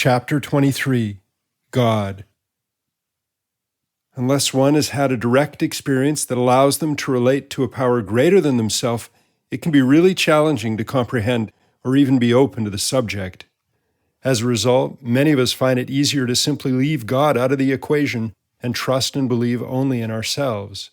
Chapter 23, God. Unless one has had a direct experience that allows them to relate to a power greater than themselves, it can be really challenging to comprehend or even be open to the subject. As a result, many of us find it easier to simply leave God out of the equation and trust and believe only in ourselves.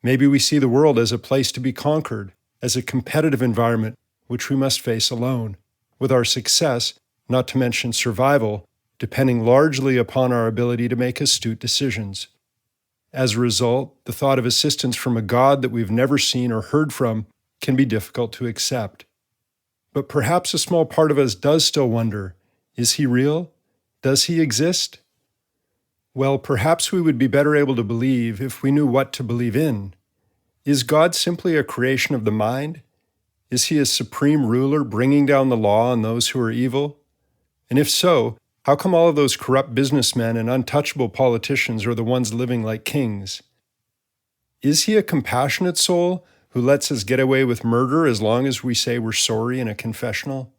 Maybe we see the world as a place to be conquered, as a competitive environment which we must face alone, with our success, not to mention survival, depending largely upon our ability to make astute decisions. As a result, the thought of assistance from a God that we've never seen or heard from can be difficult to accept. But perhaps a small part of us does still wonder, is he real? Does he exist? Well, perhaps we would be better able to believe if we knew what to believe in. Is God simply a creation of the mind? Is he a supreme ruler bringing down the law on those who are evil? And if so, how come all of those corrupt businessmen and untouchable politicians are the ones living like kings? Is he a compassionate soul who lets us get away with murder as long as we say we're sorry in a confessional?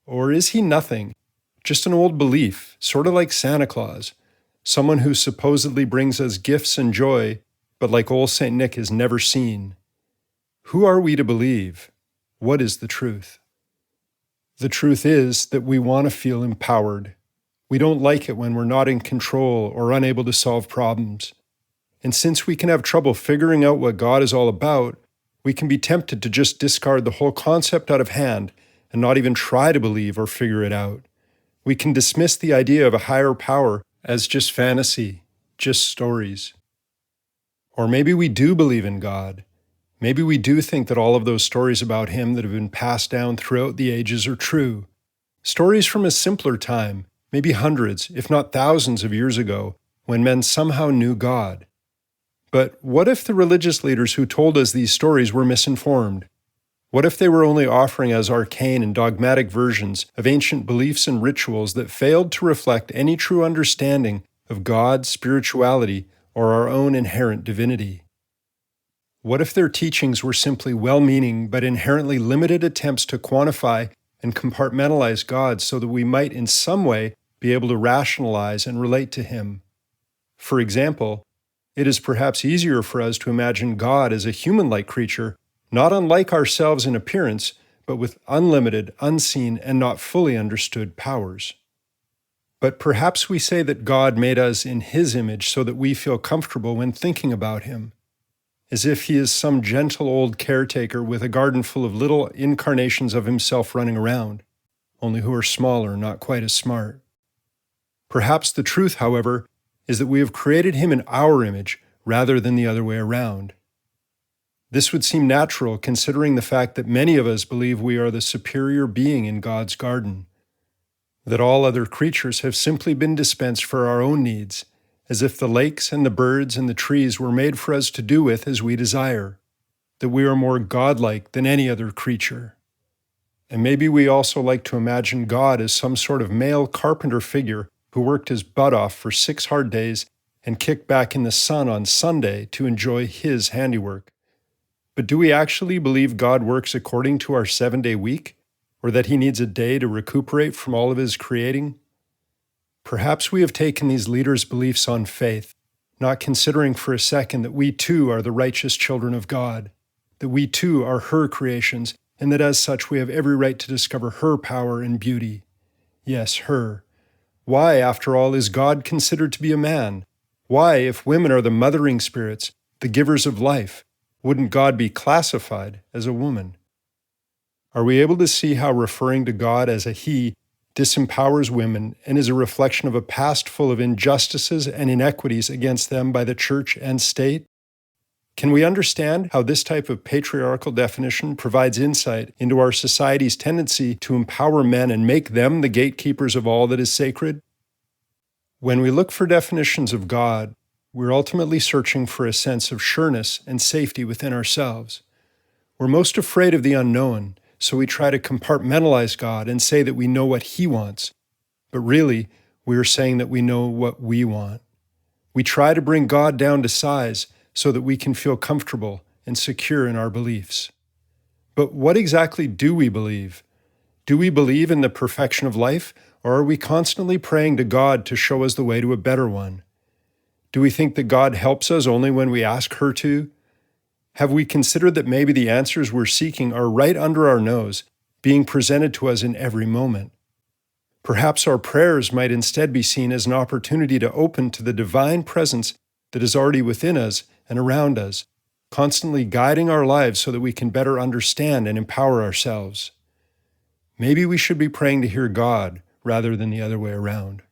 Or is he nothing, just an old belief, sort of like Santa Claus, someone who supposedly brings us gifts and joy, but like old St. Nick is never seen? Who are we to believe? What is the truth? The truth is that we want to feel empowered. We don't like it when we're not in control or unable to solve problems. And since we can have trouble figuring out what God is all about, we can be tempted to just discard the whole concept out of hand and not even try to believe or figure it out. We can dismiss the idea of a higher power as just fantasy, just stories. Or maybe we do believe in God. Maybe we do think that all of those stories about him that have been passed down throughout the ages are true. Stories from a simpler time, maybe hundreds, if not thousands of years ago, when men somehow knew God. But what if the religious leaders who told us these stories were misinformed? What if they were only offering us arcane and dogmatic versions of ancient beliefs and rituals that failed to reflect any true understanding of God, spirituality, or our own inherent divinity? What if their teachings were simply well-meaning but inherently limited attempts to quantify and compartmentalize God so that we might in some way be able to rationalize and relate to him? For example, it is perhaps easier for us to imagine God as a human-like creature, not unlike ourselves in appearance, but with unlimited, unseen, and not fully understood powers. But perhaps we say that God made us in his image so that we feel comfortable when thinking about him, as if he is some gentle old caretaker with a garden full of little incarnations of himself running around, only who are smaller, not quite as smart. Perhaps the truth, however, is that we have created him in our image rather than the other way around. This would seem natural considering the fact that many of us believe we are the superior being in God's garden, that all other creatures have simply been dispensed for our own needs, as if the lakes and the birds and the trees were made for us to do with as we desire, that we are more godlike than any other creature. And maybe we also like to imagine God as some sort of male carpenter figure who worked his butt off for 6 hard days and kicked back in the sun on Sunday to enjoy his handiwork. But do we actually believe God works according to our 7-day week, or that he needs a day to recuperate from all of his creating? Perhaps we have taken these leaders' beliefs on faith, not considering for a second that we too are the righteous children of God, that we too are her creations, and that as such we have every right to discover her power and beauty. Yes, her. Why, after all, is God considered to be a man? Why, if women are the mothering spirits, the givers of life, wouldn't God be classified as a woman? Are we able to see how referring to God as a he disempowers women and is a reflection of a past full of injustices and inequities against them by the church and state? Can we understand how this type of patriarchal definition provides insight into our society's tendency to empower men and make them the gatekeepers of all that is sacred? When we look for definitions of God, we're ultimately searching for a sense of sureness and safety within ourselves. We're most afraid of the unknown, so we try to compartmentalize God and say that we know what he wants. But really, we are saying that we know what we want. We try to bring God down to size so that we can feel comfortable and secure in our beliefs. But what exactly do we believe? Do we believe in the perfection of life, or are we constantly praying to God to show us the way to a better one? Do we think that God helps us only when we ask her to? Have we considered that maybe the answers we're seeking are right under our nose, being presented to us in every moment? Perhaps our prayers might instead be seen as an opportunity to open to the divine presence that is already within us and around us, constantly guiding our lives so that we can better understand and empower ourselves. Maybe we should be praying to hear God rather than the other way around.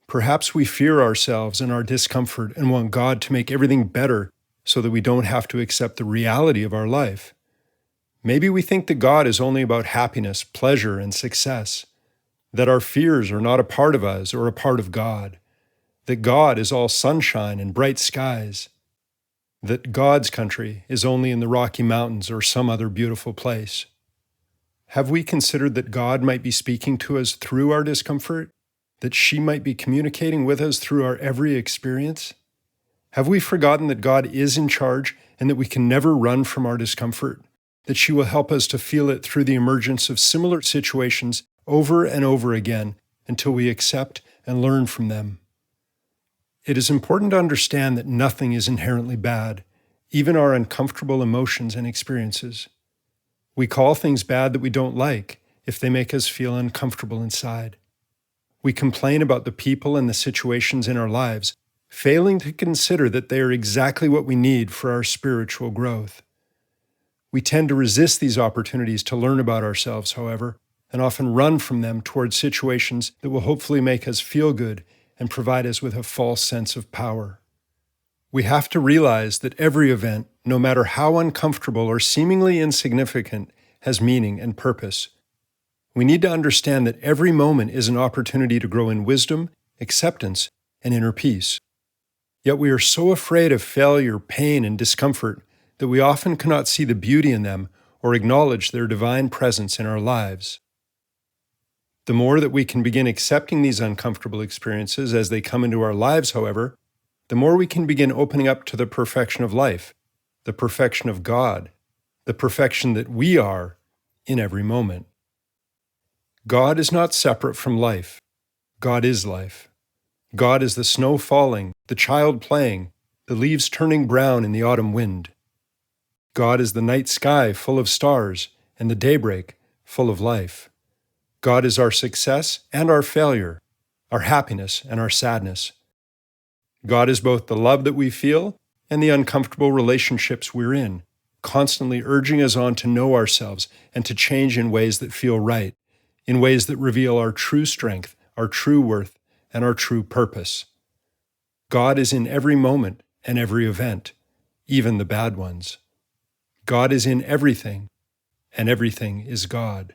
Perhaps we fear ourselves and our discomfort and want God to make everything better so that we don't have to accept the reality of our life. Maybe we think that God is only about happiness, pleasure, and success, that our fears are not a part of us or a part of God, that God is all sunshine and bright skies, that God's country is only in the Rocky Mountains or some other beautiful place. Have we considered that God might be speaking to us through our discomfort, that she might be communicating with us through our every experience? Have we forgotten that God is in charge and that we can never run from our discomfort, that she will help us to feel it through the emergence of similar situations over and over again until we accept and learn from them? It is important to understand that nothing is inherently bad, even our uncomfortable emotions and experiences. We call things bad that we don't like if they make us feel uncomfortable inside. We complain about the people and the situations in our lives, failing to consider that they are exactly what we need for our spiritual growth. We tend to resist these opportunities to learn about ourselves, however, and often run from them towards situations that will hopefully make us feel good and provide us with a false sense of power. We have to realize that every event, no matter how uncomfortable or seemingly insignificant, has meaning and purpose. We need to understand that every moment is an opportunity to grow in wisdom, acceptance, and inner peace. Yet we are so afraid of failure, pain, and discomfort that we often cannot see the beauty in them or acknowledge their divine presence in our lives. The more that we can begin accepting these uncomfortable experiences as they come into our lives, however, the more we can begin opening up to the perfection of life, the perfection of God, the perfection that we are in every moment. God is not separate from life. God is life. God is the snow falling, the child playing, the leaves turning brown in the autumn wind. God is the night sky full of stars and the daybreak full of life. God is our success and our failure, our happiness and our sadness. God is both the love that we feel and the uncomfortable relationships we're in, constantly urging us on to know ourselves and to change in ways that feel right, in ways that reveal our true strength, our true worth, and our true purpose. God is in every moment and every event, even the bad ones. God is in everything, and everything is God.